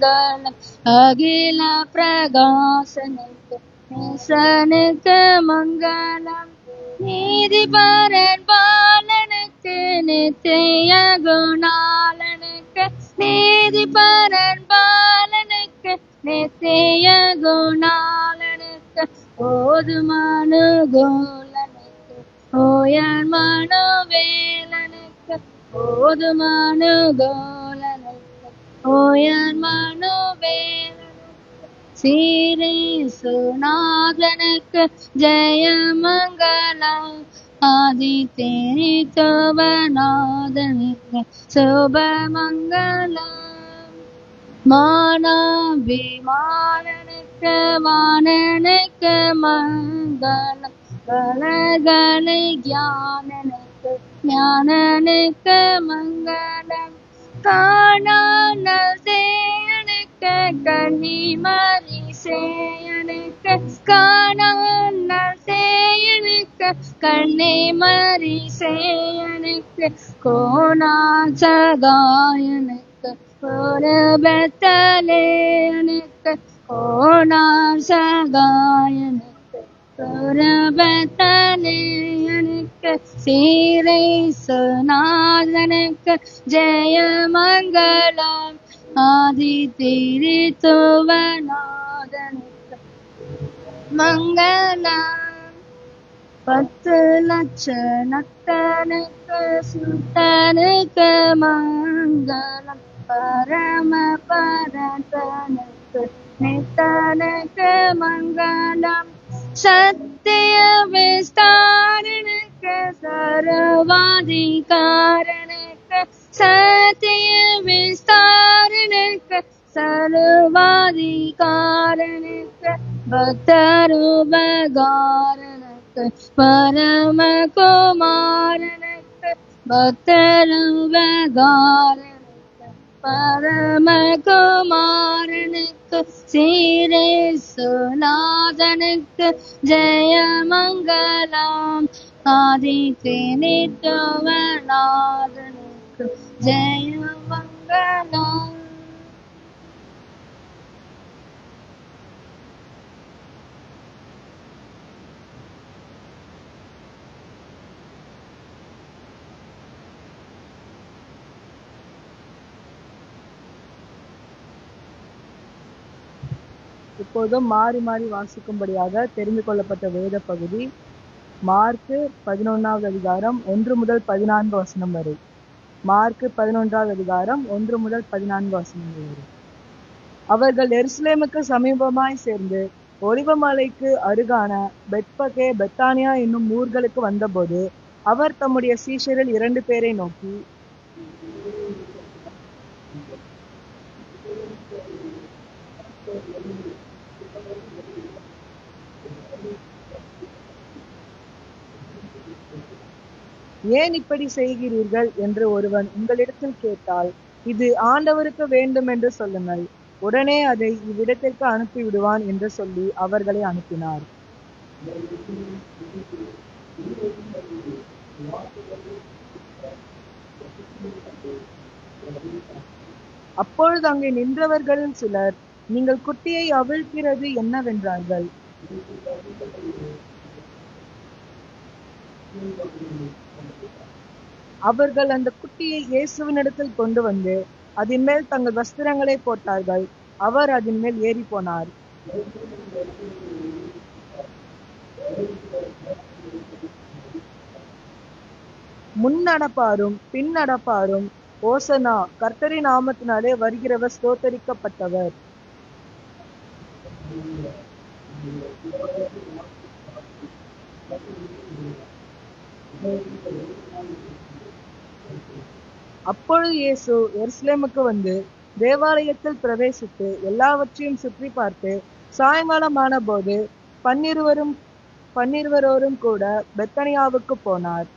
மங்களம். அகில பிரகாசனுக்கு நேசனுக்கு மங்களம். நீதிபரன் பாலனுக்கு நித்திய குணாலனுக்கு நீதிபரன் பாலனுக்கு நித்திய குணாலனுக்கு போதுமானுகூலனுக்கு ஓயன் மனுவேலனுக்கு போதுமானுகூலனுக்கு ஓயன் மனுவேலனுக்கு சீரேசுநாதனுக்கு ஜெயமங்கலம். ஆதித்தேனித்தவநாதனுக்கு சுபமங்கலம். மானாபிமானனுக்கு வாணனுக்கு மங்களம். கலகலை ஞானனுக்கு ஞானனுக்கு மங்களம். காணானல் சேயனுக்கு கன்னிமரி சேயனுக்கு காணானல் சேயனுக்கு கன்னிமரி சேயனுக்கு கோணாசகாயனுக்கு பெத்தலேயனுக்கு கோணாசகாயனுக்கு பெத்தலேயனுக்கு சீரேசுநாதனுக்கு ஜெயமங்கலம். ஆதித்திரித்துவநாதனுக்கு மங்களம். 10 லட்சணத்தனுக்கு சுத்தனுக்கு மங்களம். பரம பரதனுக்கு நித்தனுக்கு மங்களம். சத்திய விஸ்தாரனுக்கு சர்வாதிகாரனுக்கு சத்திய விஸ்தாரனுக்கு சர்வாதிகாரனுக்கு பக்தருபகாரனுக்கு பரமகுமாரனுக்கு பக்தருபகாரனுக்கு பரமகுமாரனுக்கு சீரேசுநாதனுக்கு ஜெயமங்கலம். ஆதித்தேனித்தவநாதனுக்கு ஜெயமங்கலம். இப்போதும் மாறி மாறி வாசிக்கும்படியாக தெரிந்து கொள்ளப்பட்ட வேத பகுதி மார்க்கு 11வது அதிகாரம் 1 முதல் 14 வசனம் வரை. மார்க்கு 11வது அதிகாரம் 1 முதல் 14 வசனம் வரை. அவர்கள் எருசலேமுக்கு சமீபமாய் சேர்ந்து ஒலிவமலைக்கு அருகான பெத்பகே பெத்தானியா என்னும் ஊர்களுக்கு வந்தபோது அவர் தம்முடைய சீஷரில் 2 பேரை நோக்கி, ஏன் இப்படி செய்கிறீர்கள் என்று ஒருவன் உங்களிடத்தில் கேட்டால், இது ஆண்டவருக்கு வேண்டும் என்று சொல்லுங்கள், உடனே அதை இவ்விடத்திற்கு அனுப்பி விடுவான் என்று சொல்லி அவர்களை அனுப்பினார். அப்பொழுது அங்கே நின்றவர்களில் சிலர், நீங்கள் குட்டியை அவிழ்க்கிறது என்னவென்றார்கள். அவர்கள் அந்த குட்டியை இயேசுவினிடத்தில் கொண்டு வந்து அதன் மேல் தங்கள் வஸ்திரங்களை போட்டார்கள். அவர் அதன் மேல் ஏறி போனார். முன் நடப்பாரும் பின் நடப்பாரும், ஓசனா, கர்த்தரின் நாமத்தினாலே வருகிறவர் ஸ்தோத்தரிக்கப்பட்டவர். அப்பொழுது இயேசு எருசலேமுக்கு வந்து தேவாலயத்தில் பிரவேசித்து எல்லாவற்றையும் சுற்றி பார்த்து சாயங்காலமான போது 12 கூட பெத்தனியாவுக்கு போனார்.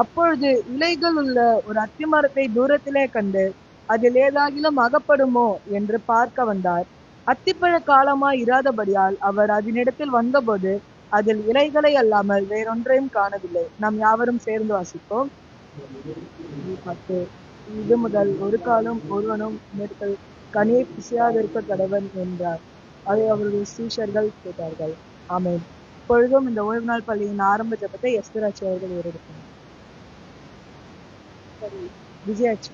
அப்பொழுது இலைகள் உள்ள ஒரு அத்திமரத்தை தூரத்திலே கண்டு அதில் ஏதாகிலும் அகப்படுமோ என்று பார்க்க வந்தார். அத்திப்பழ காலமாய் இராதபடியால் அவர் அதனிடத்தில் வந்தபோது அதில் இலைகளை அல்லாமல் வேறொன்றையும் காணவில்லை. நாம் யாவரும் சேர்ந்து வாசிப்போம். 10. இது முதல் ஒரு காலம் ஒருவனும் மேற்கள் கனியை பிசையாதிருக்க கடவன் என்றார். அதை அவருடைய சீஷர்கள் கேட்டார்கள். ஆமென். இப்பொழுதும் இந்த ஓய்வு நாள் பள்ளியின் ஆரம்ப ஜெபத்தை எஸ்தராட்சி அவர்கள் ஏறெடுப்பார். சரி, விஜயாட்சி.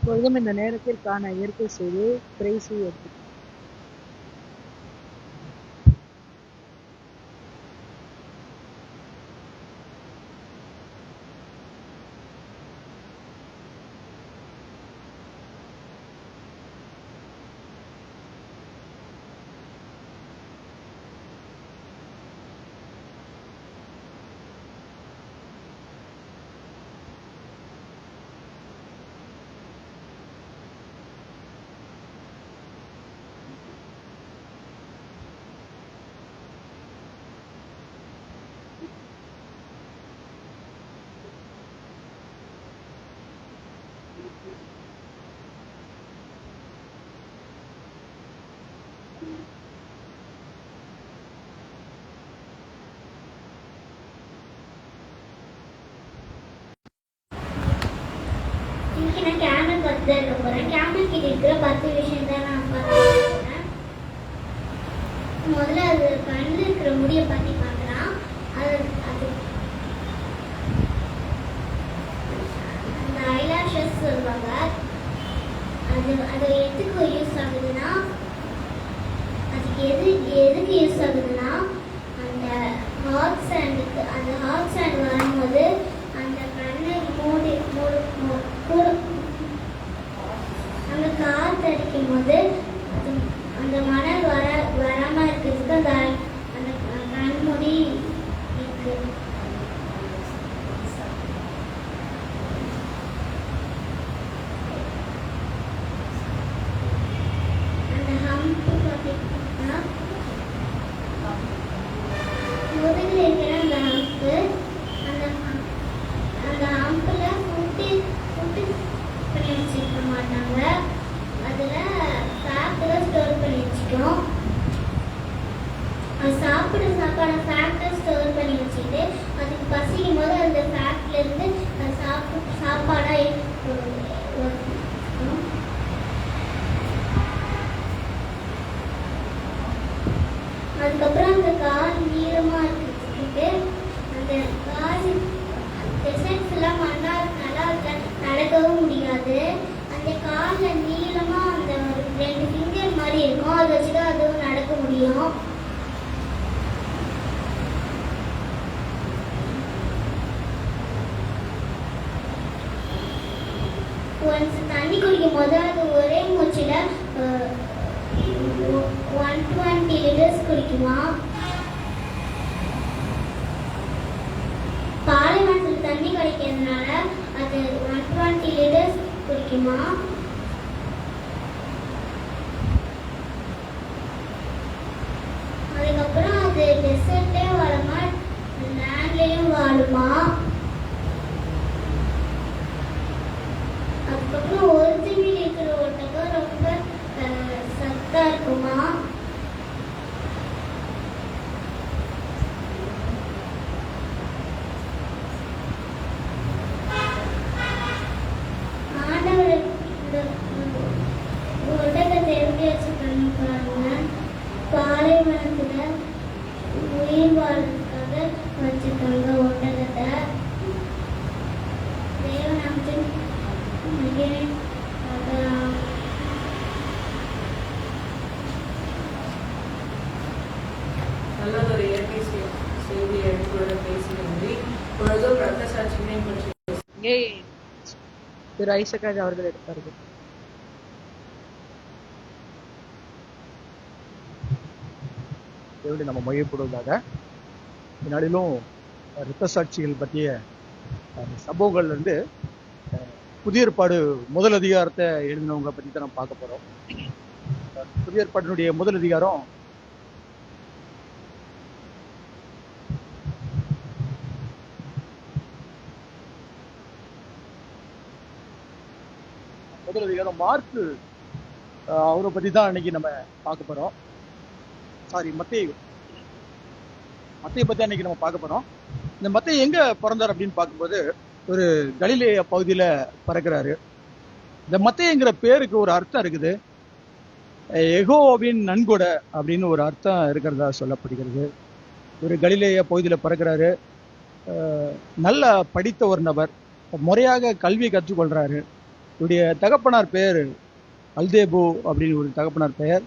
இப்பொழுதும் இந்த நேரத்திற்கான இயற்கை செய்தி திரைசி எடுத்து இன்னைக்கு நான் கேமல் பற்றி தான் இருக்க போகிறேன். கேமல் கிட்ட இருக்கிற 10 விஷயம் தான் நான் பார்க்க போகிறேன். முதல்ல அது கண்ணில் இருக்கிற முடியை பற்றி பார்க்கலாம். அது அந்த ஐலாஷஸ் சொல்லுவாங்க. அது எதுக்கு யூஸ் ஆகுதுன்னா, அதுக்கு எதுக்கு யூஸ் ஆகுதுன்னா, அந்த ஹாட் சாண்ட் வரும்போது அந்த கண்ணை அந்த காற்று அடிக்கும் போது அந்த மணல் வராம இருக்கிறதுக்கு அந்த கண்மூடி இருக்கு. அந்த ஹம்ப் பார்த்தீங்கன்னா முதுகில் இருக்கிற அந்த ஹம்ப்பு, அந்த ஹம்பில் ஃபுட்டு பண்ணி வச்சுக்க மாட்டாங்க. அதில் ஃபேக்டரை ஸ்டோர் பண்ணி வச்சுக்கணும். அது சாப்பிட்ற சாப்பாடை ஃபேக்டரை ஸ்டோர் பண்ணி வச்சுட்டு அதுக்கு பசிக்கும் போது அந்த ஃபேக்ட்லேருந்து அது சாப்பாடாக அதுக்கப்புறம் அந்த கால் நீளமாக இருக்கிறதுக்கு அந்த கால் டெசர்ட்ஸ் எல்லாம் மண்ணால் நடக்கவும் முடியாது. அந்த காலில் நீளமாக அந்த 2 ஃபிங்கர் மாதிரி இருக்கும். அதை வச்சு தான் அதுவும் நடக்க முடியும். ஒன்ஸ் தண்ணி குடிக்கும் போது அது ஒரே மூச்சில் 120 லிட்டர்ஸ் குடிக்குமா. அடிக்கிறதுனால அது 120 லிட்டர்ஸ் குடிக்குமா? அதுக்கப்புறம் அது டெசர்ட்லேயும் வாழுமா, லேண்ட்லேயும் வாழுமா? அதுக்கப்புறம் ஒரிஜினல் இருக்கிற ஒட்டகம் ரொம்ப சத்தா இருக்குமா? ஆண்டவர் ஒட்டகத்தை எப்படி வச்சுருக்காங்க? பாலைவனத்துல உயிர் வாழ்றதுக்காக வச்சிருக்காங்க ஒட்டகத்தை. தேவநாமத்தின் நல்லதொரு இயற்கை செய்தி எடுத்துள்ள பேசி நன்றி. பொழுதும் ரத்த சாட்சியினை பற்றி திரு ஐசக்ராஜ் அவர்கள் எடுத்தார்கள். தேவனை நம்ம மையப்படுவதாக நாளிலும் இரத்த சாட்சிகள் பற்றிய சம்பவங்கள்ல இருந்து புதிய ஏற்பாடு முதல் அதிகாரத்தை எழுதினவங்களை பற்றி தான் நம்ம பார்க்க போறோம். புதிய ஏற்பாட்டினுடைய முதல் அதிகாரம் மார்க்கு, அவரை பற்றி தான் இன்னைக்கு நம்ம பார்க்க போறோம். மத்தேயு பத்தி அன்னைக்கு நம்ம பார்க்க போறோம். இந்த மத்தேயு எங்க பிறந்தார் அப்படின்னு பார்க்கும்போது ஒரு கலிலேய பகுதியில பிறக்கிறாரு. இந்த மத்தேயுங்கிற பேருக்கு ஒரு அர்த்தம் இருக்குது. யெகோவாவின் நன்கொடை அப்படின்னு ஒரு அர்த்தம் இருக்கிறதா சொல்லப்படுகிறது. ஒரு கலிலேய பகுதியில பிறக்கிறாரு. நல்ல படித்த ஒரு நபர், முறையாக கல்வி கற்றுக்கொள்றாரு. இவருடைய தகப்பனார் பெயர் அல்தேபு அப்படின்னு ஒரு தகப்பனார் பெயர்.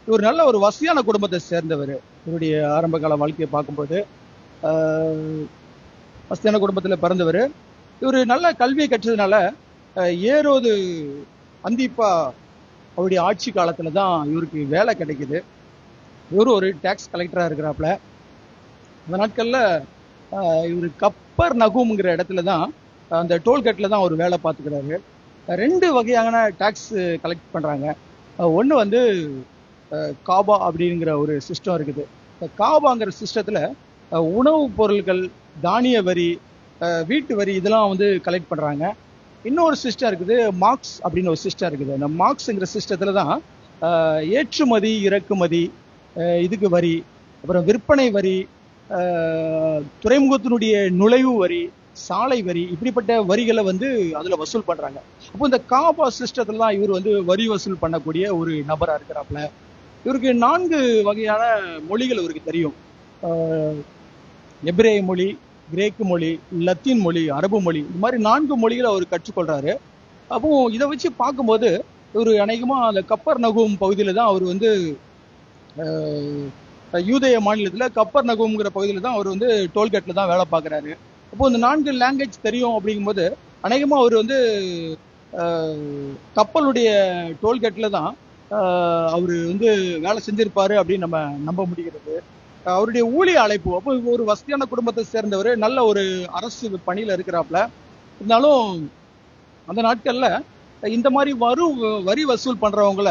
இவர் நல்ல ஒரு வசதியான குடும்பத்தை சேர்ந்தவர். இவருடைய ஆரம்ப கால வாழ்க்கையை பார்க்கும்போது வசதியான குடும்பத்தில் பிறந்தவர். இவர் நல்ல கல்வியை கற்றதுனால ஏரோது அந்திப்பா அவருடைய ஆட்சி காலத்துல தான் இவருக்கு வேலை கிடைக்குது. இவரு ஒரு டாக்ஸ் கலெக்டரா இருக்கிறாப்புல. அந்த நாட்கள்ல இவர் கப்பர் நகூம்ங்கிற இடத்துல தான், அந்த டோல்கேட்ல தான் அவர் வேலை பார்த்துக்கிறாரு. 2 வகையான டாக்ஸ் கலெக்ட் பண்றாங்க. ஒன்று காபா அப்படிங்கிற ஒரு சிஸ்டம் இருக்குது. காபாங்கிற சிஸ்டத்துல உணவுப் பொருட்கள், தானிய வரி, வீட்டு வரி இதெல்லாம் கலெக்ட் பண்றாங்க. இன்னொரு சிஸ்டம் இருக்குது, மார்க்ஸ் அப்படின்னு ஒரு சிஸ்டம் இருக்குது. அந்த மார்க்ஸ்ங்கிற சிஸ்டத்துல தான் ஏற்றுமதி இறக்குமதி இதுக்கு வரி, அப்புறம் விற்பனை வரி, துறைமுகத்தினுடைய நுழைவு வரி, சாலை வரி, இப்படிப்பட்ட வரிகளை அதுல வசூல் பண்றாங்க. அப்போ இந்த காபா சிஸ்டத்துல தான் இவர் வரி வசூல் பண்ணக்கூடிய ஒரு நபரா இருக்கிறாப்புல. இவருக்கு 4 வகையான மொழிகள் இவருக்கு தெரியும். எபிரேய மொழி, கிரேக்கு மொழி, லத்தீன் மொழி, அரபு மொழி, இந்த மாதிரி 4 மொழிகளை அவர் கற்றுக்கொள்றாரு. அப்போ இதை வச்சு பார்க்கும்போது இவர் அநேகமா அந்த கப்பர் நகூம் பகுதியில தான் அவர் யூதேய மாநிலத்துல கப்பர் நகூம்ங்கிற பகுதியில தான் அவர் டோல்கேட்ல தான் வேலை பார்க்குறாரு. அப்போ இந்த 4 லாங்குவேஜ் தெரியும் அப்படிங்கும்போது அநேகமா அவர் கப்பலுடைய டோல்கேட்ல தான் அவரு வேலை செஞ்சிருப்பாரு அப்படின்னு நம்ம நம்ப முடிகிறது. அவருடைய ஊழிய அழைப்பு, அப்போ ஒரு வசதியான குடும்பத்தை சேர்ந்தவர், நல்ல ஒரு அரசு பணியில இருக்கிறாப்புல. இருந்தாலும் அந்த நாட்கள்ல இந்த மாதிரி வரி வசூல் பண்றவங்கள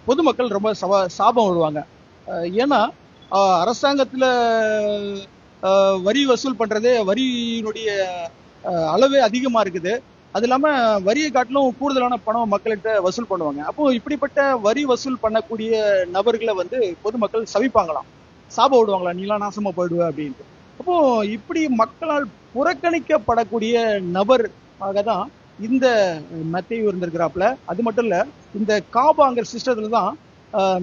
பொதுமக்கள் ரொம்ப சாபம் விடுவாங்க. ஏன்னா அரசாங்கத்துல வரி வசூல் பண்றதே, வரியினுடைய அளவே அதிகமா இருக்குது. அது இல்லாம வரியை காட்டிலும் கூடுதலான பணம் மக்கள்கிட்ட வசூல் பண்ணுவாங்க. அப்போ இப்படிப்பட்ட வரி வசூல் பண்ணக்கூடிய நபர்களை பொதுமக்கள் சவிப்பாங்களாம், சாபம் விடுவாங்களா, நீலாம் நாசமா போயிடுவ அப்படின்ட்டு. அப்போ இப்படி மக்களால் புறக்கணிக்கப்படக்கூடிய நபர் ஆகதான் இந்த மத்தேயு இருந்திருக்கிறாப்புல. அது மட்டும் இல்ல, இந்த காபாங்கிற சிஸ்டத்துல தான்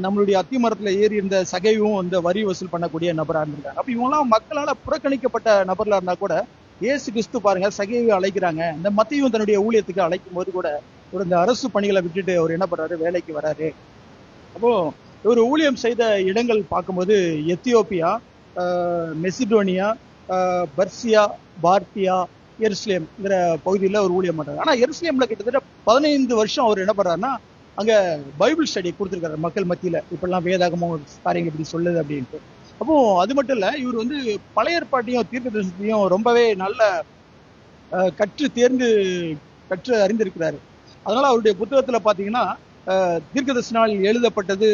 நம்மளுடைய அத்திமரத்துல ஏறி இருந்த சகையும் இந்த வரி வசூல் பண்ணக்கூடிய நபரா இருந்திருக்காங்க. அப்ப இவங்கெல்லாம் மக்களால புறக்கணிக்கப்பட்ட நபர்களா இருந்தா கூட இயேசு கிறிஸ்து பாருங்க சகையை அழைக்கிறாங்க. இந்த மத்தேயு தன்னுடைய ஊழியத்துக்கு அழைக்கும் போது கூட ஒரு இந்த அரசு பணிகளை விட்டுட்டு அவர் என்ன பண்றாரு, வேலைக்கு வராரு. அப்போ ஒரு ஊழியம் செய்த இடங்கள் பார்க்கும்போது எத்தியோப்பியா, மெசிடோனியா, பர்சியா, பார்த்தியா, எருசலேம்ங்கிற பகுதியில் ஒரு ஊழியம் பண்றாரு. ஆனா எருசலேம்ல கிட்டத்தட்ட 15 வருஷம் அவர் என்ன பண்றாருன்னா அங்க பைபிள் ஸ்டடி கொடுத்துருக்காரு மக்கள் மத்தியில. இப்பெல்லாம் வேதாகமும் காரியங்கள் இப்படி சொல்லுது அப்படின்ட்டு. அப்போ அது மட்டும் இல்ல, இவர் வந்து பழைய ஏற்பாட்டையும் தீர்க்க தரிசனத்தையும் ரொம்பவே நல்ல கற்று அறிந்திருக்கிறாரு. அதனால அவருடைய புத்தகத்துல பாத்தீங்கன்னா தீர்க்க தரிசனம் எழுதப்பட்டது,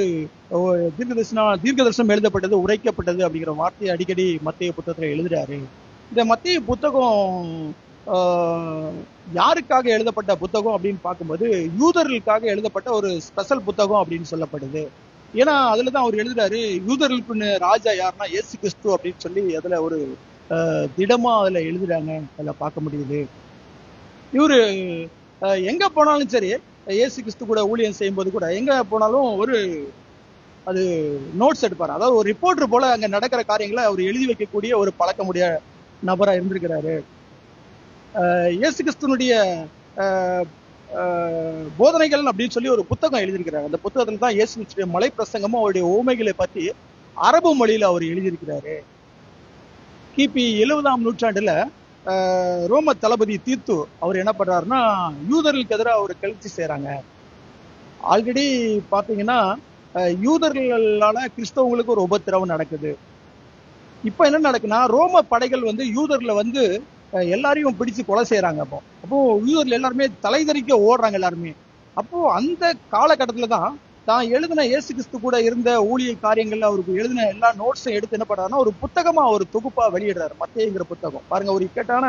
உரைக்கப்பட்டது அப்படிங்கிற வார்த்தையை அடிக்கடி மத்தேயு புத்தகத்துல எழுதுறாரு. இந்த மத்தேயு புத்தகம் யாருக்காக எழுதப்பட்ட புத்தகம் அப்படின்னு பார்க்கும்போது யூதர்களுக்காக எழுதப்பட்ட ஒரு ஸ்பெஷல் புத்தகம் அப்படின்னு சொல்லப்படுது. ஏன்னா அதுலதான் அவர் எழுதுறாரு, யூதர்களுக்குன்னு ராஜா யாருன்னா இயேசு கிறிஸ்து அப்படின்னு சொல்லி அதுல ஒரு திடமா அதுல எழுதுறாங்க. அதுல பார்க்க முடியுது. இவரு எங்க போனாலும் சரி, இயேசு கிறிஸ்து கூட ஊழியம் செய்யும்போது கூட எங்க போனாலும் அது நோட்ஸ் எடுப்பாரு. அதாவது ஒரு ரிப்போர்ட்டர் போல அங்க நடக்கிற காரியங்களை அவர் எழுதி வைக்கக்கூடிய ஒரு பழக்கமுடைய நபரா இருந்திருக்கிறாரு. இயேசு கிறிஸ்துனுடைய போதனைகள் அப்படின்னு சொல்லி ஒரு புத்தகம் எழுதியிருக்கிறாரு. அந்த புத்தகத்துல தான் இயேசு கிறிஸ்துடைய மலை பிரசங்கமும் அவருடைய ஓமைகளை பத்தி அரபு மொழியில அவர் எழுதியிருக்கிறாரு. கிபி 70ஆம் நூற்றாண்டுல ரோம தளபதி தீத்து அவர் என்ன பண்றாருன்னா யூதர்களுக்கு எதிராக ஒரு கிளர்ச்சி செய்யறாங்க. ஆல்ரெடி பாத்தீங்கன்னா யூதர்களால கிறிஸ்தவங்களுக்கு ஒரு உபத்திரவம் நடக்குது. இப்ப என்ன நடக்குன்னா ரோம படைகள் வந்து யூதர்ல வந்து எல்லாரையும் பிடிச்சு கொலை செய்யறாங்க. அப்போ யூதர்கள் எல்லாருமே தலைதறிக்க ஓடுறாங்க எல்லாருமே. அப்போ அந்த காலகட்டத்துல தான் எழுதின இயேசு கிறிஸ்து கூட இருந்த ஊழிய காரியங்கள்ல அவருக்கு எழுதின எல்லா நோட்ஸும் எடுத்து என்ன பண்றாருன்னா ஒரு புத்தகமா ஒரு தொகுப்பா வெளியிடுறாரு. மத்தேயுங்கிற புத்தகம் பாருங்க. ஒரு இக்கட்டான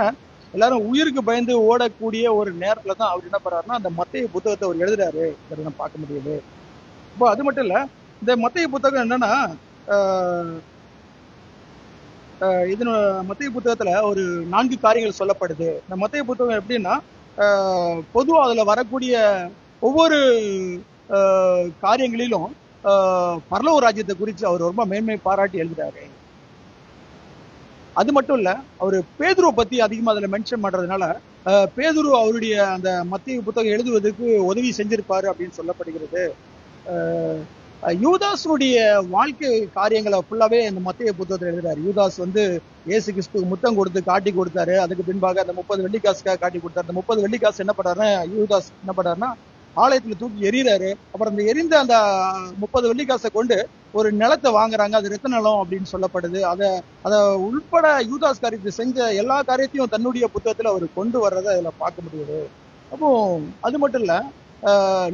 எல்லாரும் உயிருக்கு பயந்து ஓடக்கூடிய ஒரு நேரத்துல தான் அவர் என்ன பண்றாருன்னா அந்த மத்தேயு புத்தகத்தை அவர் எழுதுறாரு. நம்ம பார்க்க முடியுது. இப்போ அது மட்டும் இல்ல, இந்த மத்தேயு புத்தகம் என்னன்னா இது மத்தேயு புத்தகத்துல ஒரு 4 காரியங்கள் சொல்லப்படுது. இந்த மத்தேயு புத்தகம் எப்படின்னா பொதுவா அதுல வரக்கூடிய ஒவ்வொரு காரியங்களிலும் பரலோக ராஜ்யத்தை குறித்து அவர் ரொம்ப மேன்மை பாராட்டி எழுதுறாரு. அது மட்டும் இல்ல, அவரு பேதுருவை பத்தி அதிகமா அதுல மென்ஷன் பண்றதுனால பேதுரு அவருடைய அந்த மத்தேயு புத்தகம் எழுதுவதற்கு உதவி செஞ்சிருப்பாரு அப்படின்னு சொல்லப்படுகிறது. யூதாஸுடைய வாழ்க்கை காரியங்களை ஃபுல்லாவே இந்த மத்தேயு புத்தகத்தில் எழுதுறாரு. யூதாஸ் வந்து இயேசு கிறிஸ்துக்கு முத்தம் கொடுத்து காட்டி கொடுத்தாரு. அதுக்கு பின்பாக அந்த 30 வெள்ளிக்காசுக்காக காட்டி கொடுத்தாரு. அந்த 30 வெள்ளிக்காசு என்ன பண்றாருன்னா யூதாஸ் என்ன பண்றாருன்னா ஆலயத்துல தூக்கி எறிகிறாரு. அப்புறம் அந்த எரிந்த அந்த 30 வெள்ளிக்காசை கொண்டு ஒரு நிலத்தை வாங்குறாங்க. அது ரத்த நிலம் அப்படின்னு சொல்லப்படுது. அதை உள்பட யூதாஸ் காரியத்தை செஞ்ச எல்லா காரியத்தையும் தன்னுடைய புத்தகத்துல அவர் கொண்டு வர்றதை அதுல பார்க்க முடியுது. அப்போ அது மட்டும் இல்ல,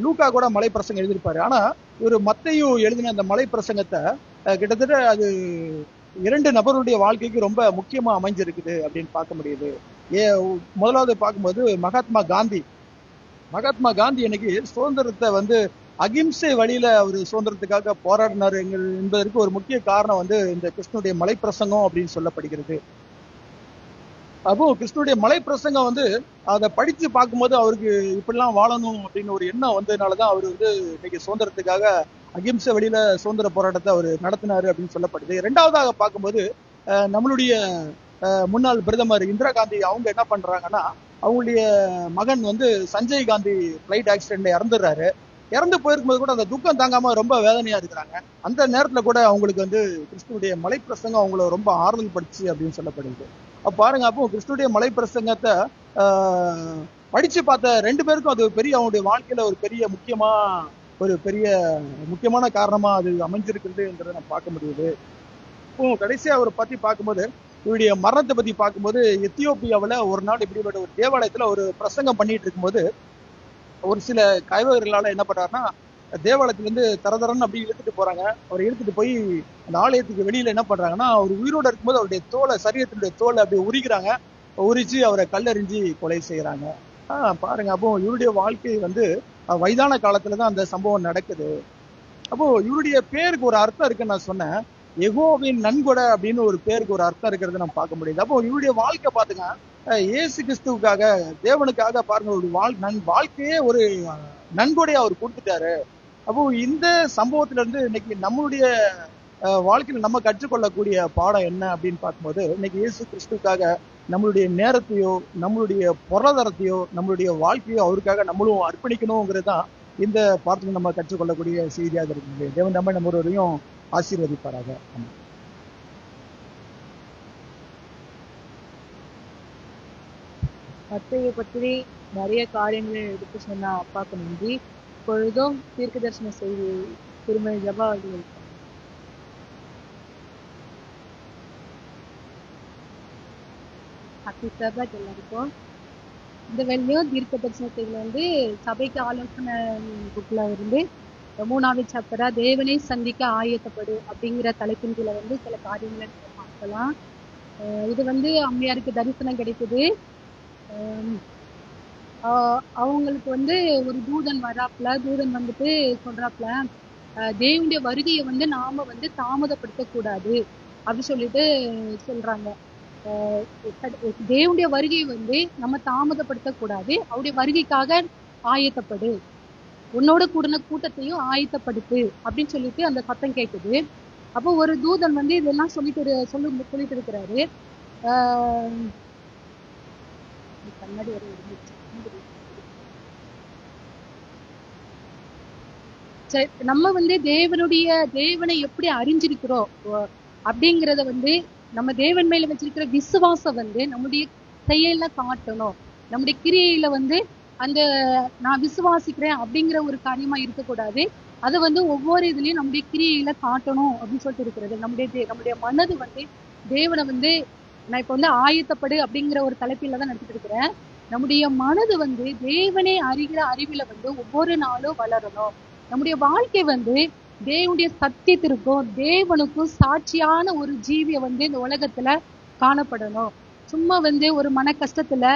லூக்கா கூட மலை பிரசங்கம் எழுதியிருப்பாரு. ஆனா இவர் மத்தேயு எழுதின அந்த மலை பிரசங்கத்தை கிட்டத்தட்ட அது 2 நபருடைய வாழ்க்கைக்கு ரொம்ப முக்கியமா அமைஞ்சிருக்குது அப்படின்னு பார்க்க முடியுது. முதலாவது பார்க்கும்போது மகாத்மா காந்தி இன்னைக்கு சுதந்திரத்தை வந்து அகிம்சை வழியில அவர் சுதந்திரத்துக்காக போராடினார் என்பதற்கு ஒரு முக்கிய காரணம் வந்து இந்த கிருஷ்ணனுடைய மலை பிரசங்கம் அப்படின்னு சொல்லப்படுகிறது. அப்போ கிருஷ்ணனுடைய மலை பிரசங்கம் வந்து அதை படிச்சு பார்க்கும்போது அவருக்கு இப்படிலாம் வாழணும் அப்படின்னு ஒரு எண்ணம் வந்ததுனாலதான் அவர் வந்து இன்னைக்கு சுதந்திரத்துக்காக அகிம்சை வழியில சுதந்திர போராட்டத்தை அவர் நடத்தினாரு அப்படின்னு சொல்லப்படுது. 2வதாக பார்க்கும்போது நம்மளுடைய முன்னாள் பிரதமர் இந்திரா காந்தி அவங்க என்ன பண்றாங்கன்னா அவங்களுடைய மகன் வந்து சஞ்சய் காந்தி பிளைட் ஆக்சிடென்ட்ல இறந்துடுறாரு. இறந்து போயிருக்கும்போது கூட அந்த துக்கம் தாங்காம ரொம்ப வேதனையா இருக்கிறாங்க. அந்த நேரத்துல கூட அவங்களுக்கு வந்து கிறிஸ்துவுடைய மலை பிரசங்கம் அவங்கள ரொம்ப ஆறுதல் படுச்சு அப்படின்னு சொல்லப்படுது. அப்ப பாருங்க, அப்போ கிறிஸ்துவுடைய மலை பிரசங்கத்தை படிச்சு பார்த்த 2 பேருக்கும் அது அவங்களுடைய வாழ்க்கையில ஒரு முக்கியமான காரணமா அது அமைஞ்சிருக்குன்றதை நம்ம பார்க்க முடியுது. இப்போ கடைசியா அவரை பத்தி பார்க்கும்போது இவருடைய மரணத்தை பத்தி பார்க்கும்போது எத்தியோப்பியாவில் ஒரு நாள் இப்படிப்பட்ட ஒரு தேவாலயத்துல ஒரு பிரசங்கம் பண்ணிட்டு இருக்கும்போது ஒரு சில கைவர்களால என்ன பண்றாருன்னா தேவாலயத்திலிருந்து தரதரன்னு அப்படி இழுத்துட்டு போறாங்க. அவர் இழுத்துட்டு போய் அந்த ஆலயத்துக்கு வெளியில என்ன பண்றாங்கன்னா அவர் உயிரோட இருக்கும்போது அவருடைய சரீரத்தினுடைய தோலை அப்படி உரிச்சு அவரை கல்லெறிஞ்சு கொலை செய்யறாங்க. பாருங்க, அப்போ இவருடைய வாழ்க்கை வந்து வயதான காலத்துலதான் அந்த சம்பவம் நடக்குது. அப்போ இவருடைய பேருக்கு ஒரு அர்த்தம் இருக்குன்னு நான் சொன்னேன். யெகோவாவின் நன்கொடை அப்படின்னு ஒரு பேருக்கு ஒரு அர்த்தம் இருக்கிறத நம்ம பார்க்க முடியுது. அப்போ இவருடைய வாழ்க்கை பாத்துங்க, இயேசு கிறிஸ்துவுக்காக தேவனுக்காக பாருங்க ஒரு வாழ்க்கையே ஒரு நன்கொடையை அவர் கொடுத்துட்டாரு. அப்போ இந்த சம்பவத்துல இருந்து இன்னைக்கு நம்மளுடைய வாழ்க்கையில நம்ம கற்றுக்கொள்ளக்கூடிய பாடம் என்ன அப்படின்னு பார்க்கும்போது இன்னைக்கு இயேசு கிறிஸ்துக்காக நம்மளுடைய நேரத்தையோ நம்மளுடைய பொருளாதாரத்தையோ நம்மளுடைய வாழ்க்கையோ அவருக்காக நம்மளும் அர்ப்பணிக்கணுங்கிறது தான் இந்த பாடத்துல நம்ம கற்றுக்கொள்ளக்கூடிய செய்தியாக இருக்குது. தேவன் நம்ம ஒருவரையும் ஆசீர்வதிப்பாராக. மத்தேயை பற்றி நிறைய காரியங்களை எடுத்து சொன்ன அப்பாக்கு நன்றி. இப்பொழுதும் தீர்க்க தரிசன செய்தி திருமதி ஜபா அவர்கள் ஹாப்பி சபத் எல்லாருக்கும். இந்த வெள்ளியும் தீர்க்க தரிசனத்தில் சபைக்கு ஆலோசனை புக்ல இருந்து 3வது சாப்டரா தேவனை சந்திக்க ஆயத்தப்படு அப்படிங்கிற தலைப்பின் கீழே சில காரியங்களை நம்ம பார்க்கலாம். இது அம்மையாருக்கு தரிசனம் கிடைக்குது. அவங்களுக்கு ஒரு தூதன் வராப்புல, தூதன் சொல்றாப்புல, தேவனுடைய வருகையை நாம தாமதப்படுத்த கூடாது அப்படி சொல்லிட்டு சொல்றாங்க. தேவனுடைய வருகையை நம்ம தாமதப்படுத்த கூடாது, அவருடைய வருகைக்காக ஆயத்தப்படு, உன்னோட கூடின கூட்டத்தையும் ஆயத்தப்படுத்து அப்படின்னு சொல்லிட்டு அந்த சத்தம் கேட்குது. அப்போ ஒரு தூதன் இதெல்லாம் சொல்லிட்டு இருக்கிறாரு. கண்ணாடி வரை நம்ம தேவனை எப்படி அறிஞ்சிருக்கிறோம் அப்படிங்கறத நம்ம தேவன் மேல வச்சிருக்கிற விசுவாசம் நம்முடைய செயல காட்டணும். நம்முடைய கிரியையில அந்த நான் விசுவாசிக்கிறேன் அப்படிங்கிற ஒரு காரியமா இருக்கக்கூடாது. அதை ஒவ்வொரு இதுலயும் நம்முடைய கிரியையில காட்டணும் அப்படின்னு சொல்லிட்டு இருக்கிறது. நம்முடைய மனது தேவனை நான் இப்ப ஆயத்தப்படு அப்படிங்கிற ஒரு தலைப்பில தான் நடத்திட்டு இருக்கிறேன். நம்முடைய மனது தேவனை அறிகிற அறிவில ஒவ்வொரு நாளும் வளரணும். நம்முடைய வாழ்க்கை தேவனுடைய சத்தியத்திற்கும் தேவனுக்கும் சாட்சியான ஒரு ஜீவிய இந்த உலகத்துல காணப்படணும். சும்மா ஒரு மன கஷ்டத்துல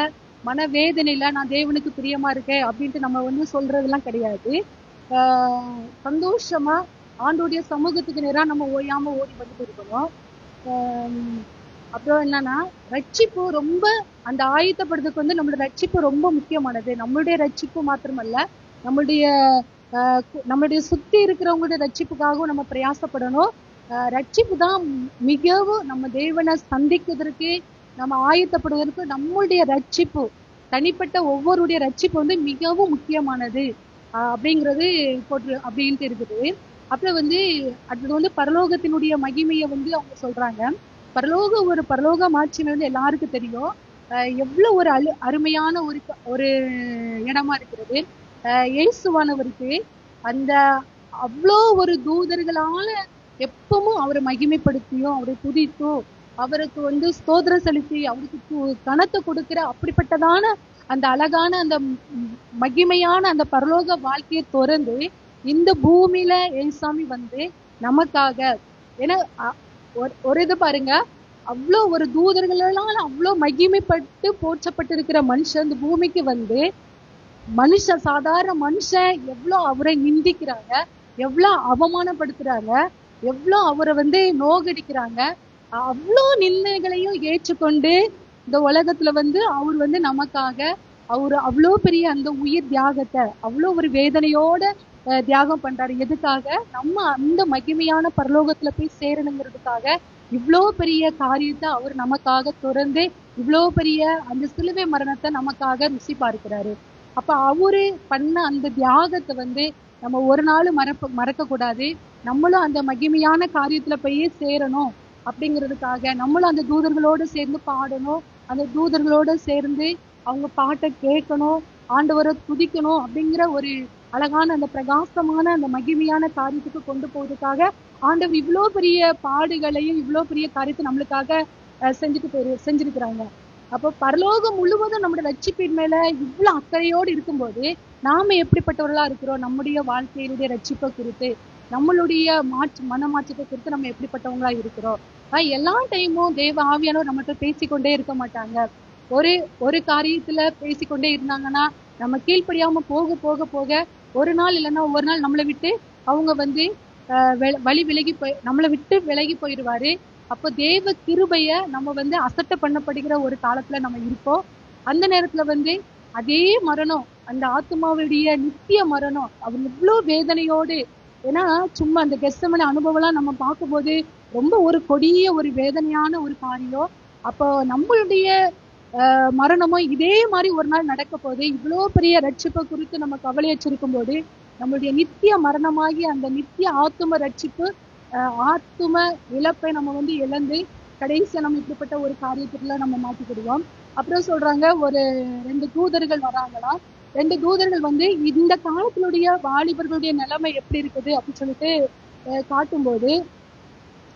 மன வேதனையில நான் தேவனுக்கு பிரியமா இருக்கேன் அப்படின்ட்டு நம்ம சொல்றதெல்லாம் கிடையாது. சந்தோஷமா ஆண்டோடைய சமூகத்துக்கு நேரா நம்ம ஓயாம ஓடி வந்துட்டு இருக்கணும். அப்புறம் என்னன்னா, ரட்சிப்பு ரொம்ப அந்த ஆயத்தப்படுறதுக்கு நம்மளோட ரட்சிப்பு ரொம்ப முக்கியமானது. நம்மளுடைய ரட்சிப்பு மாத்திரமல்ல, நம்மளுடைய சுத்தி இருக்கிறவங்களுடைய ரட்சிப்புக்காகவும் நம்ம பிரயாசப்படணும். ரட்சிப்பு தான் மிகவும் நம்ம தேவனை சந்திக்கிறதுக்கு நம்ம ஆயத்தப்படுவதற்கு நம்மளுடைய ரட்சிப்பு, தனிப்பட்ட ஒவ்வொருடைய ரட்சிப்பு மிகவும் முக்கியமானது அப்படிங்கிறது அப்படின்ட்டு இருக்குது. அப்புறம் அடுத்தது பரலோகத்தினுடைய மகிமையை அவங்க சொல்றாங்க. ஒரு பரலோக மாட்சிமை எல்லாருக்கும் தெரியும். எவ்வளவு ஒரு அருமையான ஒரு இடமா இருக்கிறது. இயேசுவானவருக்கு அந்த அவ்வளோ ஒரு தூதர்களால எப்பவும் அவரை மகிமைப்படுத்தியும் அவரை துதித்தும் அவருக்கு ஸ்தோத்திரம் செலுத்தி அவருக்கு கனத்தை கொடுக்கிற அப்படிப்பட்டதான அந்த அழகான அந்த மகிமையான அந்த பரலோக வாழ்க்கையை தொடர்ந்து இந்த பூமியில ஏசாமி நமக்காக, ஏன்னா ஒரு இது பாருங்க, அவ்வளோ ஒரு தூதர்களால அவ்வளோ மகிமைப்பட்டு போற்றப்பட்டு இருக்கிற மனுஷன் இந்த பூமிக்கு சாதாரண மனுஷன் எவ்வளோ அவரை நிந்திக்கிறாங்க, எவ்வளோ அவமானப்படுத்துறாங்க, எவ்வளோ அவரை நோகடிக்கிறாங்க. அவ்வளோ நிந்தைகளையும் ஏற்றுக்கொண்டு இந்த உலகத்துல அவர் நமக்காக அவரு அவ்வளோ பெரிய அந்த உயிர் தியாகத்தை அவ்வளோ ஒரு வேதனையோட தியாகம் பண்றாரு. எதுக்காக? நம்ம அந்த மகிமையான பரலோகத்துல போய் சேரணுங்கிறதுக்காக இவ்வளோ பெரிய காரியத்தை அவர் நமக்காக தொடர்ந்து இவ்வளோ பெரிய அந்த சிலுவை மரணத்தை நமக்காக ருசி பார்க்கிறாரு. அப்ப அவரு பண்ண அந்த தியாகத்தை நம்ம ஒரு நாள் மறக்க கூடாது. நம்மளும் அந்த மகிமையான காரியத்துல போய் சேரணும் அப்படிங்கிறதுக்காக நம்மளும் அந்த தூதர்களோட சேர்ந்து பாடணும், அந்த தூதர்களோட சேர்ந்து அவங்க பாட்டை கேட்கணும், ஆண்டவரை துதிக்கணும் அப்படிங்கிற ஒரு அழகான அந்த பிரகாசமான அந்த மகிமையான காரியத்துக்கு கொண்டு போவதுக்காக ஆண்டவர் இவ்வளோ பெரிய பாடுகளையும் இவ்வளோ பெரிய காரியத்தை நம்மளுக்காக செஞ்சிருக்கிறாங்க. அப்போ பரலோகம் முழுவதும் நம்முடைய ரட்சிப்பின் மேல இவ்வளவு அக்கறையோடு இருக்கும்போது நாம எப்படிப்பட்டவர்களா இருக்கிறோம், நம்முடைய வாழ்க்கையினுடைய ரட்சிப்பை குறித்து, நம்மளுடைய மனமாற்றத்தை குறித்து நம்ம எப்படிப்பட்டவங்களா இருக்கிறோம். எல்லா டைமும் தேவ ஆவியானவர் நம்மகிட்ட பேசிக்கொண்டே இருக்க மாட்டாங்க. ஒரு காரியத்துல பேசிக்கொண்டே இருந்தாங்கன்னா நம்ம கீழ்ப்படியாம போக போக போக ஒரு நாள் இல்லைன்னா ஒவ்வொரு நாள் நம்மளை விட்டு அவங்க வழி விலகி நம்மளை விட்டு விலகி போயிடுவாரு. அப்போ தேவ கிருபைய நம்ம அசட்டை பண்ணப்படுகிற ஒரு காலத்துல நம்ம இருப்போம். அந்த நேரத்துல அதே மரணம், அந்த ஆத்மாவுடைய நித்திய மரணம், அவர் இவ்வளவு வேதனையோடு, ஏன்னா சும்மா அந்த கெத்செமனே அனுபவம்லாம் நம்ம பார்க்கும்போது ரொம்ப ஒரு கொடிய ஒரு வேதனையான ஒரு காரியம். அப்போ நம்மளுடைய மரணமும் இதே மாதிரி ஒரு நாள் நடக்க போது இவ்வளோ பெரிய ரட்சிப்பை குறித்து நம்ம கவலையற்றிருக்கும் போது நம்மளுடைய நித்திய மரணமாகி அந்த நித்திய ஆத்தும ரட்சிப்பு ஆத்தும இழப்பை நம்ம இழந்து கடைசியா நம்ம இப்படிப்பட்ட ஒரு காரியத்துக்குள்ள நம்ம மாட்டிக்கிடுவோம். அப்புறம் சொல்றாங்க, ஒரு 2 தூதர்கள் வராங்களாம். 2 தூதர்கள் இந்த காலத்தினுடைய வாலிபர்களுடைய நிலைமை எப்படி இருக்குது அப்படின்னு சொல்லிட்டு காட்டும்போது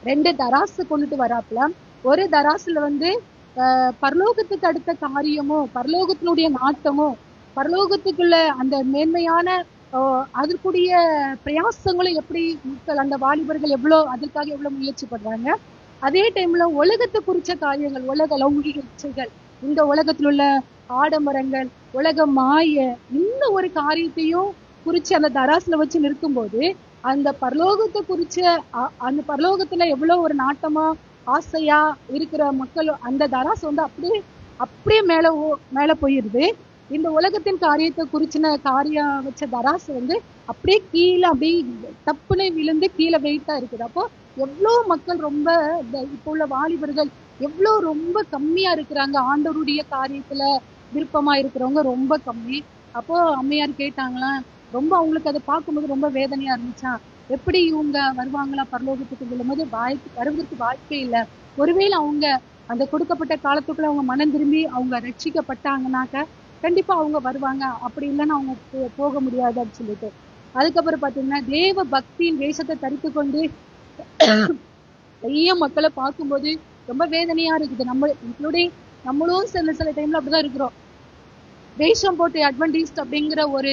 2 தராசு கொண்டுட்டு வராப்புல. ஒரு தராசுல பரலோகத்துக்கு அடுத்த காரியமோ, பரலோகத்தினுடைய நாட்டமோ, பரலோகத்துக்குள்ள அந்த மேன்மையான அதற்குரிய பிரயாசங்களும் எப்படி மக்கள் அந்த வாலிபர்கள் அதற்காக எவ்வளவு முயற்சி பண்றாங்க. அதே டைம்ல உலகத்தை குறிச்ச காரியங்கள், உலக லௌகிக இச்சைகள், இந்த உலகத்தில் உள்ள ஆடம்பரங்கள், உலக மாய, இந்த ஒரு காரியத்தையும் குறிச்சு அந்த தராசுல வச்சு நிற்கும்போது அந்த பரலோகத்தை குறிச்ச அந்த பரலோகத்துல எவ்வளவு ஒரு நாட்டமா ஆசையா இருக்கிற மக்கள் அந்த தராசு வந்து அப்படியே அப்படியே மேல போயிருது. இந்த உலகத்தின் காரியத்தை குறிச்சின காரியம் வச்ச தராசு வந்து அப்படியே கீழே அப்படியே தப்புன்னு விழுந்து கீழே வெயிட்டா இருக்குது. அப்போ எவ்வளவு மக்கள் ரொம்ப இப்போ உள்ள வாலிபர்கள் எவ்வளவு ரொம்ப கம்மியா இருக்கிறாங்க. ஆண்டவருடைய காரியத்துல விருப்பமா இருக்கிறவங்க ரொம்ப கம்மி. அப்போ அம்மையார் கேட்டாங்களாம், ரொம்ப அவங்களுக்கு அதை பார்க்கும்போது ரொம்ப வேதனையா இருந்துச்சா, எப்படி இவங்க வருவாங்களா பரலோகத்துக்கு விழும்போது வருவதற்கு வாய்ப்பே இல்லை. ஒருவேளை அவங்க அந்த கொடுக்கப்பட்ட காலத்துக்குள்ள அவங்க மனம் திரும்பி அவங்க ரட்சிக்கப்பட்டாங்கன்னாக்க கண்டிப்பா அவங்க வருவாங்க, அப்படி இல்லைன்னா அவங்க போக முடியாது அப்படின்னு சொல்லிட்டு. அதுக்கப்புறம் பாத்தீங்கன்னா தேவ பக்தியின் வேஷத்தை தரித்து கொண்டு நிறைய மக்களை பார்க்கும்போது ரொம்ப வேதனையா இருக்குது. இன்க்ளூடிங் நம்மளும் சில டைம்ல அப்படிதான் இருக்கிறோம். வேஷம் போட்டு அட்வென்டிஸ்ட் அப்படிங்கிற ஒரு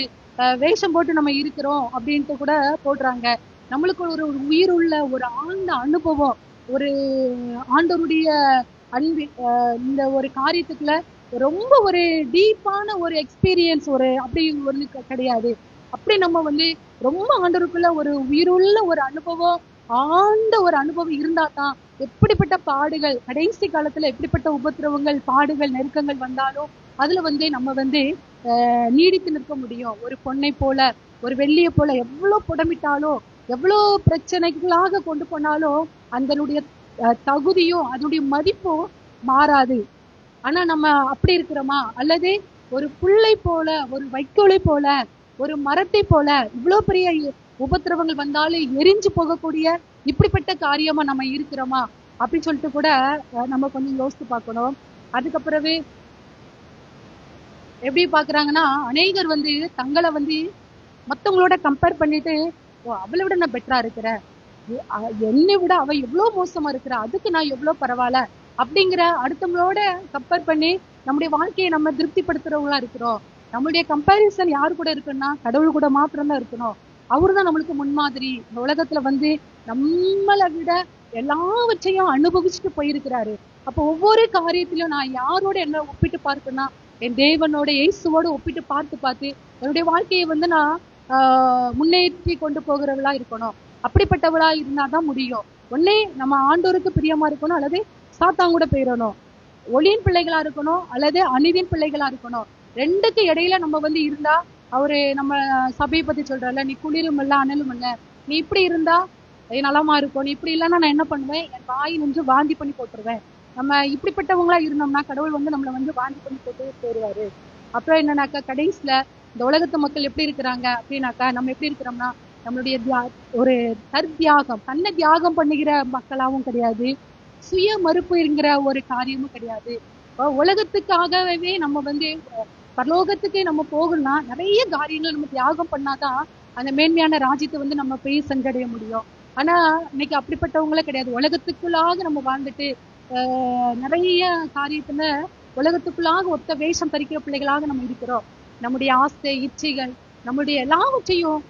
வேஷம் போட்டு நம்ம இருக்கிறோம் அப்படின்ட்டு கூட போடுறாங்க. நம்மளுக்கு ஒரு உயிருள்ள ஒரு ஆழ்ந்த அனுபவம், ஒரு ஆண்டவருடைய அன்பு, இந்த ஒரு காரியத்துக்குள்ள ரொம்ப ஒரு டீப்பான ஒரு எக்ஸ்பீரியன்ஸ் அப்படி ஒரு கிடையாது. அப்படி நம்ம வந்து ரொம்ப ஆண்டவருக்குள்ள ஒரு உயிருள்ள ஒரு அனுபவம், ஆழ்ந்த ஒரு அனுபவம் இருந்தா தான் எப்படிப்பட்ட பாடுகள், கடைசி காலத்துல எப்படிப்பட்ட உபத்திரவங்கள், பாடுகள், நெருக்கங்கள் வந்தாலும் அதுல வந்து நம்ம வந்து நீடித்து நிற்க முடியும். ஒரு பொண்ணை போல, ஒரு வெள்ளியை போல எவ்வளவு புடமிட்டாலும், எவ்வளவு பிரச்சனைகளாக கொண்டு போனாலும் அதனுடைய தகுதியும் அதனுடைய மதிப்பும் மாறாது. ஆனா நம்ம அப்படி இருக்கிறோமா? அல்லது ஒரு புல்லை போல, ஒரு வைக்கோலை போல, ஒரு மரத்தை போல இவ்வளவு பெரிய உபத்திரவங்கள் வந்தாலும் எரிஞ்சு போகக்கூடிய இப்படிப்பட்ட காரியமா நம்ம இருக்கிறோமா அப்படின்னு சொல்லிட்டு கூட நம்ம கொஞ்சம் யோசித்து பார்க்கணும். அதுக்கப்புறவே எப்படி பாக்குறாங்கன்னா, அநேகர் வந்து தங்களை வந்து மத்தவங்களோட கம்பேர் பண்ணிட்டு, அவளை விட நான் பெட்டரா இருக்கிறேன், என்னை விட அவ எவ்வளவு மோசமா இருக்கிறா, அதுக்கு நான் எவ்வளவு பரவாயில்ல அப்படிங்கிற அடுத்தவங்களோட கம்பேர் பண்ணி நம்முடைய வாழ்க்கையை நம்ம திருப்திப்படுத்துறவங்களா இருக்கிறோம். நம்மளுடைய கம்பேரிசன் யாரு கூட இருக்குன்னா கடவுள் கூட மாத்திரம் தான் இருக்கணும். அவருதான் நம்மளுக்கு முன்மாதிரி. இந்த உலகத்துல வந்து நம்மளை விட எல்லாவற்றையும் அனுபவிச்சுட்டு போயிருக்கிறாரு. அப்போ ஒவ்வொரு காரியத்திலும் நான் யாரோட என்ன ஒப்பிட்டு பார்ப்பேன்னா என் தேவனோட இயேசுவோட ஒப்பிட்டு பார்த்து என்னுடைய வாழ்க்கையை வந்து நான் முன்னேற்றி கொண்டு போகிறவளா இருக்கணும். அப்படிப்பட்டவளா இருந்தாதான் முடியும். ஒன்னே நம்ம ஆண்டோருக்கு பிரியமா இருக்கணும், அல்லது சாத்தாங்கூட போயிடணும். ஒளியின் பிள்ளைகளா இருக்கணும், அல்லது அநீதியின் பிள்ளைகளா இருக்கணும். ரெண்டுக்கு இடையில நம்ம வந்து இருந்தா, அவரு நம்ம சபையை பத்தி சொல்றல, நீ குளிரும் இல்ல அனலும் இல்ல, நீ இப்படி இருந்தா நலமா இருக்கும், நீ இப்படி இல்லைன்னா நான் என்ன பண்ணுவேன், என் வாய் நின்று வாந்தி பண்ணி போட்டுருவேன். நம்ம இப்படிப்பட்டவங்களா இருந்தோம்னா கடவுள் வந்து நம்மளை வந்து வாந்தி பண்ணி போட்டு போயிடுவாரு. அப்புறம் என்னன்னாக்கா கடைசியில இந்த உலகத்து மக்கள் எப்படி இருக்கிறாங்க அப்படின்னாக்கா, நம்ம எப்படி இருக்கிறோம்னா நம்மளுடைய ஒரு தற்தியாகம், தன்னை தியாகம் பண்ணுகிற மக்களாவும் கிடையாது, சுய மறுப்புங்கிற ஒரு காரியமும் கிடையாது. உலகத்துக்காகவே நம்ம வந்து பரலோகத்துக்கு நம்ம போகணும்னா நிறைய காரியங்கள் நம்ம தியாகம் பண்ணாதான் அந்த மேன்மையான ராஜ்யத்தை வந்து நம்ம போய் சென்றடைய முடியும். ஆனா இன்னைக்கு அப்படிப்பட்டவங்களே கிடையாது. உலகத்துக்குள்ளாக நம்ம வாழ்ந்துட்டு நிறைய காரியத்துல உலகத்துக்குள்ளாக ஒத்த வேஷம் தரிக்கிற பிள்ளைகளாக நம்ம இருக்கிறோம். நம்முடைய ஆசை, இச்சைகள், நம்முடைய எல்லாவற்றையும்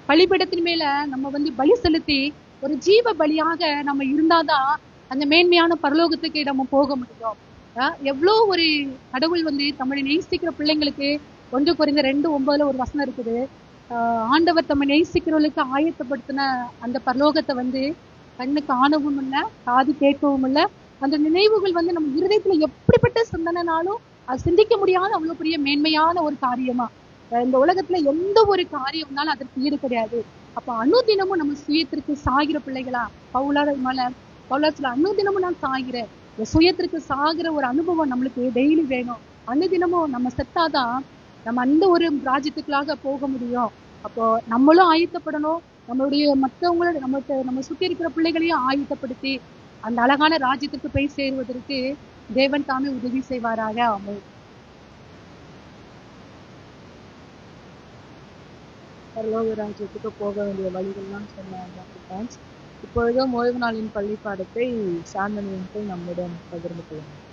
பலிபீடத்தின் மேல நம்ம வந்து பலி செலுத்தி ஒரு ஜீவ பலியாக நம்ம இருந்தாதான் அந்த மேன்மையான பரலோகத்துக்கு நம்ம போக முடியும். எவ்வளோ ஒரு கடவுள் வந்து தம்மை நேசிக்கிற பிள்ளைங்களுக்கு 1 Corinthians 2:9 ஒரு வசனம் இருக்குது. ஆண்டவர் தம்மை நேசிக்கிறவர்களுக்கு ஆயத்தப்படுத்தின அந்த பரலோகத்தை வந்து கண்ணு காணவும் இல்லை, காது கேட்கவும் இல்லை. அந்த நினைவுகள் வந்து நம்ம இருதயத்துல எப்படிப்பட்ட சிந்தனைனாலும் அது சிந்திக்க முடியாத அவ்வளவு பெரிய மேன்மையான ஒரு காரியமா. இந்த உலகத்துல எந்த ஒரு காரியம் இருந்தாலும் அதற்கு ஈடு கிடையாது. அப்ப அனுதினமும் நம்ம சுயத்திற்கு சாகிற பிள்ளைகளா, பவுலாத்துல அனுதினமும் நான் சாகிறேன், சுயத்திற்கு சாகிற ஒரு அனுபவம் நம்மளுக்கு டெய்லி வேணும். அனுதினமும் நம்ம செத்தாதான் நம்ம அந்த ஒரு ராஜ்யத்துக்குள்ளாக போக முடியும். அப்போ நம்மளும் ஆயத்தப்படணும், நம்மளுடைய மற்றவங்களோட நம்ம சுத்தி இருக்கிற பிள்ளைகளையும் ஆயத்தப்படுத்தி அந்த அழகான ராஜ்யத்துக்கு போய் சேருவதற்கு தேவன் தாமே உதவி செய்வாராக. ஆமென். பரலோக ராஜ்யத்துக்கு போக வேண்டிய வழிகள்லாம் சொன்னாங்க. இப்பொழுதும் ஓய்வு நாளின் பள்ளி பாடத்தை சாந்தனியன்கள் நம்முடன் பகிர்ந்து கொள்ளுங்கள்.